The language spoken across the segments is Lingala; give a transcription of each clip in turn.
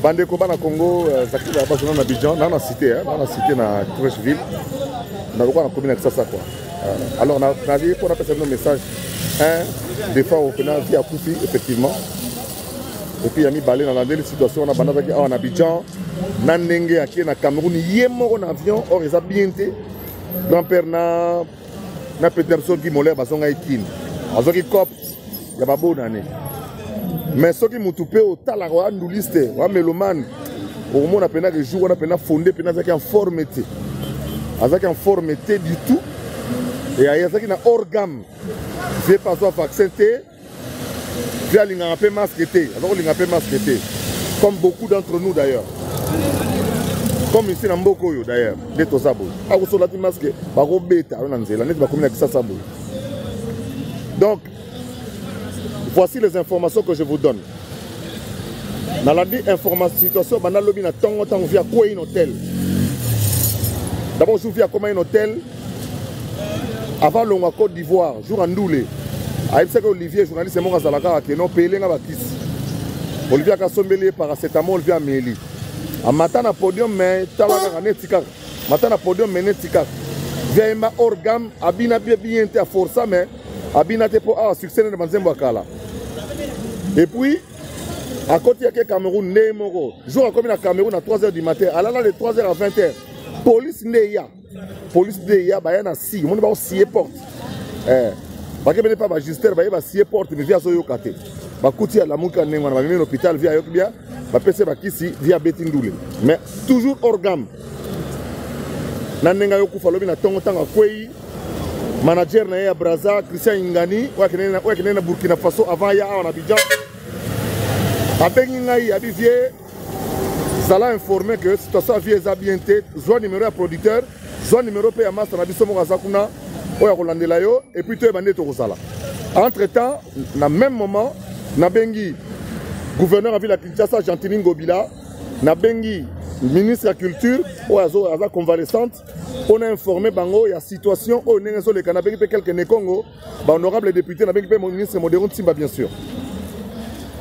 Bande combat na Congo, Zakri va passer dans Abidjan, dans la cité, na Crècheville. On a le droit de combiner avec ça quoi. Alors on a dit qu'on a passé un message. Des fois on a vu à Koufi, effectivement. Et puis il y a mis balai dans la situation, on a bandé en Abidjan, Nandenge, à na Cameroun, il y a mort en avion, or ils ont bien été. Grand-père na Peterson qui m'a l'air, parce qu'on a été. Alors qui cop, il y a pas beau d'année. Mais ceux qui m'ont toupé au Talaroa, nous liste, ou à Meloman, au moment où on a peine des jours, on a peine fondé, peine avec un formité. Avec un formité du tout. Et il y a qui n'a organe. Je pas soit vacciné. Via l'ingapé masqué. Alors l'ingapé masqué. Comme beaucoup d'entre nous d'ailleurs. Comme ici dans Mboko d'ailleurs. Des tosabo. Ah vous solati masqué. Baro bêta. On a dit la net va communiquer ça sabo. Donc voici les informations que je vous donne. Dans la information situation, on a lobby na tango tango via quoi un hôtel. D'abord je viens comment un hôtel. Avant le Côte d'Ivoire, jour en doulé. Aïe que Olivier, journaliste, c'est mon Azalaka, qui n'ont payé l'un à Olivier a sommé paracétamol via Méli. A matin à podium, mais Talaga Netika. Matin à podium, mais Netika. Via ma organe, Abina bien à force, mais Abina pour succès de Manzembakala. Et puis, à côté de Cameroun, Némoro. Jour à combien à Cameroun à 3h du matin, à l'heure de 3h à 20h. Police Néya. Police Néya, il y a 6. On va 6 portes. Parce que pas magister, il y a 6 portes, mais via Soyokate. Bakouti à la mouka n'est pas à l'hôpital via Yokbia, PC Bakisi via Betindoule. Mais toujours organe. Nanenga Yoku Falobi na Tongo Tanga Kwei, manager na Braza, Christian Ingani, Wakene na Burkina Faso avant ya en Abidjan. Abengingaï Abivier, ça l'a informé que situation vie est bien tête, zone numéro à producteur, zone numéro P à Master Nabiso Morazakuna, Oya Rolandelayo, et puis tu es bandé Torosala. Entre temps, dans le même moment, Nabengi, gouverneur de la ville de Kinshasa, Gentini Ngobila, Nabengi, ministre de la Culture, Oya convalescente, on a informé Bango, il y a situation, on a les Canabéki, quelques Nekongo, honorable député, Nabengi, mon ministre Modéron Timba, bien sûr.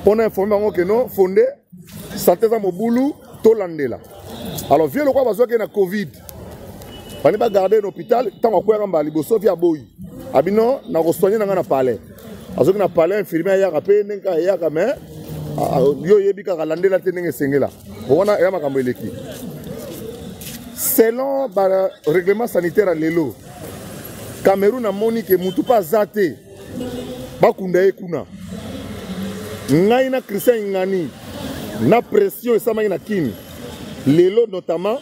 On a informé Bango que non, fondé, Santeza Moboulou, Tolandela. Alors, vieux le roi va jouer na Covid. On va garder l'hôpital, tant qu'on a un liboso via Boy. Abino, on a soigné dans un palais. Parce qu'on a parlé, infirmier, il y a rapé, il y a ramé, il y a landé la tenue sengela. On a un caméleki. Selon le règlement sanitaire à l'ELO, Cameroun a moni que Moutoupa Zate, Bakunda Ekuna. Naina Christian Ingani, na pression et ça m'a kin. L'ELO notamment.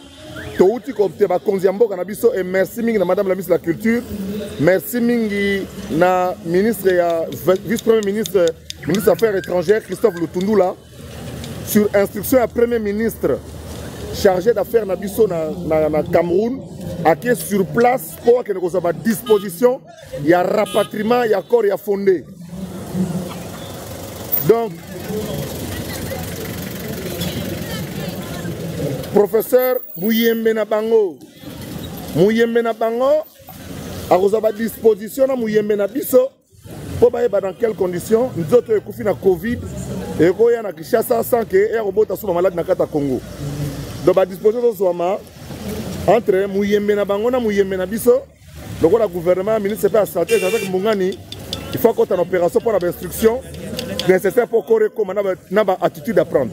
Touti kopte ba konziambo kanabiso et merci mingi na madame la ministre de la culture, merci mingi na ministre ya vice-premier ministre des affaires étrangères Christophe Lutundula sur instruction à premier ministre chargé d'affaires nabiso na Cameroun à qui est sur place pour que nous avons à disposition il y a rapatriement il y a corps il y a fondé. Donc professeur Mouyembe Nabango, à votre disposition, Mouyembe Nabiso, pour voir dans quelles conditions nous autres écoutés na Covid et qu'on y a na Kinshasa sans que les robots soient malades na Kata Congo. Donc à disposition soit entre Mouyembe Nabango na Mouyembe Nabiso, donc le gouvernement, le ministre de la santé, avec Mungani, il faut qu'on ait une opération pour l'instruction nécessaire pour qu'on ait une attitude à prendre.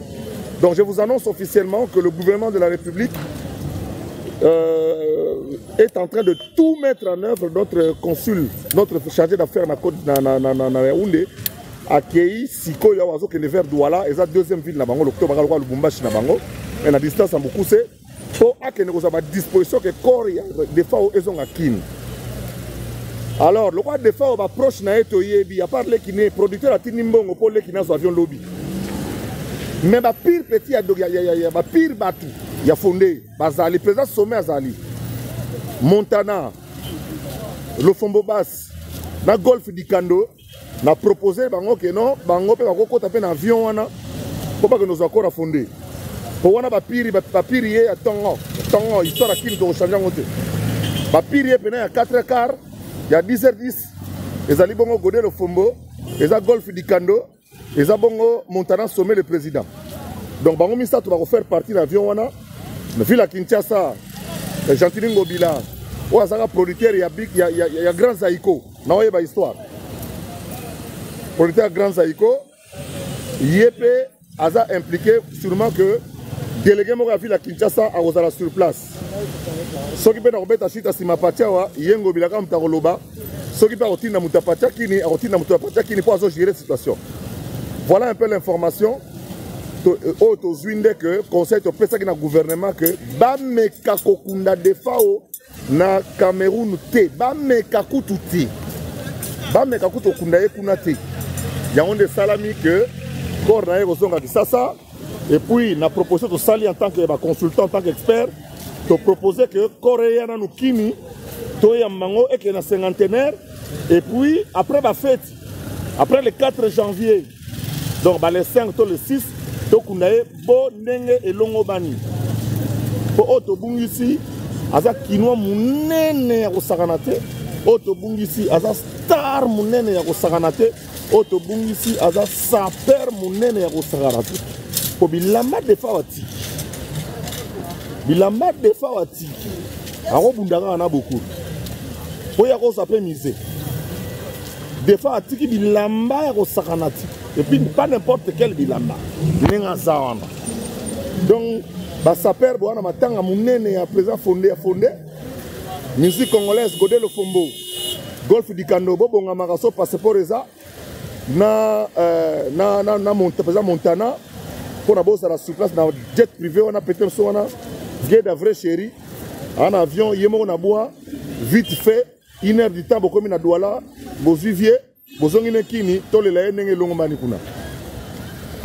Donc je vous annonce officiellement que le gouvernement de la République est en train de tout mettre en œuvre. Notre consul, notre chargé d'affaires na Yaoundé, accueilli Siko Yawazo qui est vers Douala, et la deuxième ville, l'octobre, le Lubumbashi, et la distance en beaucoup, c'est pour que nous avons à disposition que corps des fois ils ont acquis. Alors, le roi des fois va proche na Etoyebi, à part les qui n'est producteur à Tinimbongo pour les qui n'a avion lobby. Mais ma pire petit, il y a ma pire batou, il y a fondé, Bazali, président sommet Azali, Montana, le Fombo Bass, na Golfe du Kando, n'a proposé Bango que non, Bango peut encore taper un avion, pour pas que nous accords à fonder. Pour qu'on a ma pire, à Tongo, histoire à qui nous devons changer en côté. Ma pire, il y a 4h15, il y a 10h10, les Ali Bongo Godé le Fombo, les Golfe du Kando. Et Zabongo Montana sommet le président. Donc, bango misato va refaire partie de l'avion wana. La ville à Kinshasa, Gentili Ngobila, ou azaka producteur ya big ya Grand Zaïko. Na oye ba histoire. Producteur Grand Zaïko, yépe aza impliqué sûrement que délégué moko ya ville à Kinshasa a ozala sur place. Soki pe na kobeta chita sima patia wa yengo bilaka mtakoloba. Soki pe akotinda muta patia kini akotinda muta patia kini pour azo gérer situation. Voilà un peu l'information. Auto zwinde que conseil to pesa ki na gouvernement que ba meka kokunda defao na Cameroun te ba meka kututi ba meka kuto kunda ye kuna te yango de salami que corps na kozonga kisasa et puis na proposé to sali en tant que consultant en tant qu'expert to proposer que corps yana no kini to ya mango et que na cinquantenaire et puis après ba fête après le 4 janvier donc ba le 5 to le 6 to kundaye bo ndenge elongo bani po oto bungisi aza kinwa munene ya kosakana te oto bungisi aza star munene ya kosakana te oto bungisi aza saper munene ya kosakana te po bilamba defa wati bilamba defa wati akobundaka na beaucoup po ya kosape mise defa atiki bilamba ya kosakana te et puis pas n'importe quel bilamba nenga zawana donc ba saper boana matanga munene ya président fondé musique congolaise Godel Fombo golf du Kando bobonga makaso passeport eza na président Montana pour na bosa la sur place na jet privé on a peut-être so wana guide vrai chéri en avion yemo na bois vite fait 1 heure du temps bokomi na Douala bozuvier bozongi nekini tolela ye ndenge longo mani kuna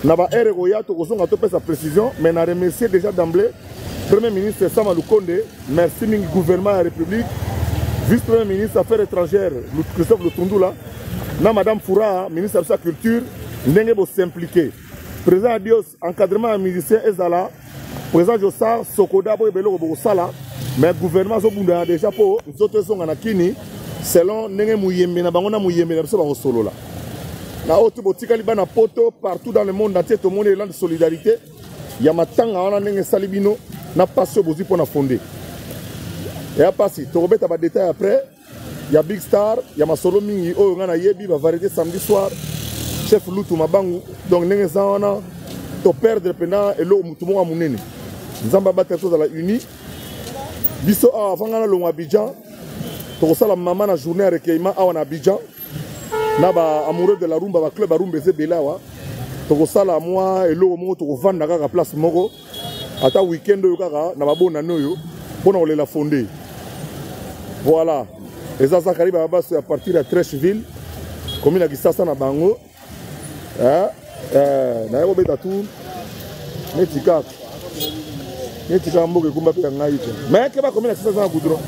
na ba ere koya to kozonga to pesa précision mais na remercier déjà d'emblée premier ministre Sama Lukonde merci mingi gouvernement de la République vice premier ministre affaires étrangères Christophe Lutundula na madame Foura ministre de la culture ndenge bo s'impliquer président Dios encadrement à musicien ezala président Jossar Sokoda bo ebelo bo sala mais gouvernement zo bunda déjà po nzoto ezonga na kini selon ndenge muyembe na bango na muyembe na biso ba solo la na otu botika liba na poto partout dans le monde entier tout le monde est là de solidarité ya matanga wana ndenge salibino na passion bozi pour na fonder et à passer to robeta ba détail après ya big star ya masolo mingi oyo ngana yebi ba variété samedi soir chef Lutu Mabangu donc ndenge za wana to perdre pena elo mutu mo munene nzamba ba terre la uni biso avant ngana lo Abidjan to sala mama na journée recueillement awa na Abidjan na ba amoureux de la rumba ba club rumba ezebelawa to sala moi elo mo to vanda kaka place moko ata weekend oyo kaka na babona noyo pona olela fondé voilà eza zakari ba baso à partir de Trècheville commune ya Kisasa na bango na yo beta tout netika mboke kumba pe ngai te mais ke ba commune ya Kisasa na goudron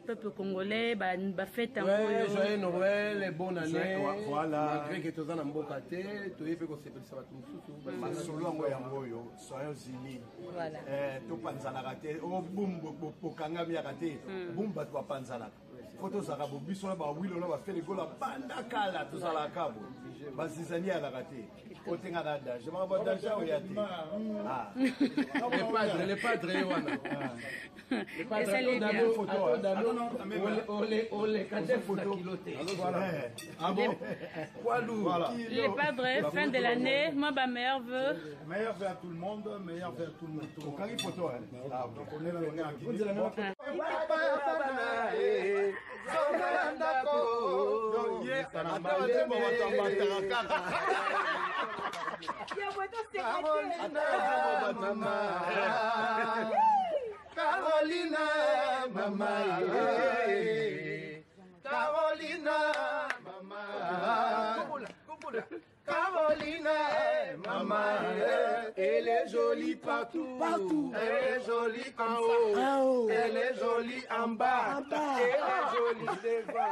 peuple congolais ba fête en joyeux Noël et bonne année. Voilà. Malgré que tu es en Mbokate, tu es fait que c'est ça tout sous. Solo ngoyo, soyons unis. Voilà. Tu panzana raté, oh boum bokanga mi raté. Boum bat wa panzana. Photo ça rabo biso la ba wilo la ba fait les gola banda kala tout ça la kabo. Ba zizani à la raté. Otenga nada. Je m'en vais d'argent au yati. Ah. Les padres wana. Les padres d'abord photo. Olé, photo. Ah bon? Les padres, fin de l'année, moi, ma meilleure vœu. Meilleur vœu à tout le monde, meilleur vœu à tout le monde. Quand il photo, hein? Donc on est là, Carolina, mama, Carolina, mama, Carolina, mama, elle est jolie partout, elle est jolie en haut, elle est jolie en bas, elle est jolie devant.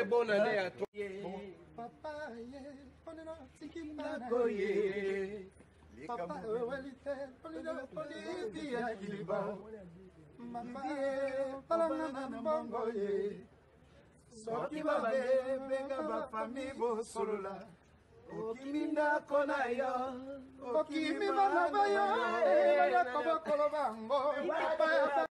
Bonne année à toi. Papa, Papa, soki babe benga ba famille bo solola okimi ndako na yo okimi bana bayo, bayaka bakolo bango, papa ya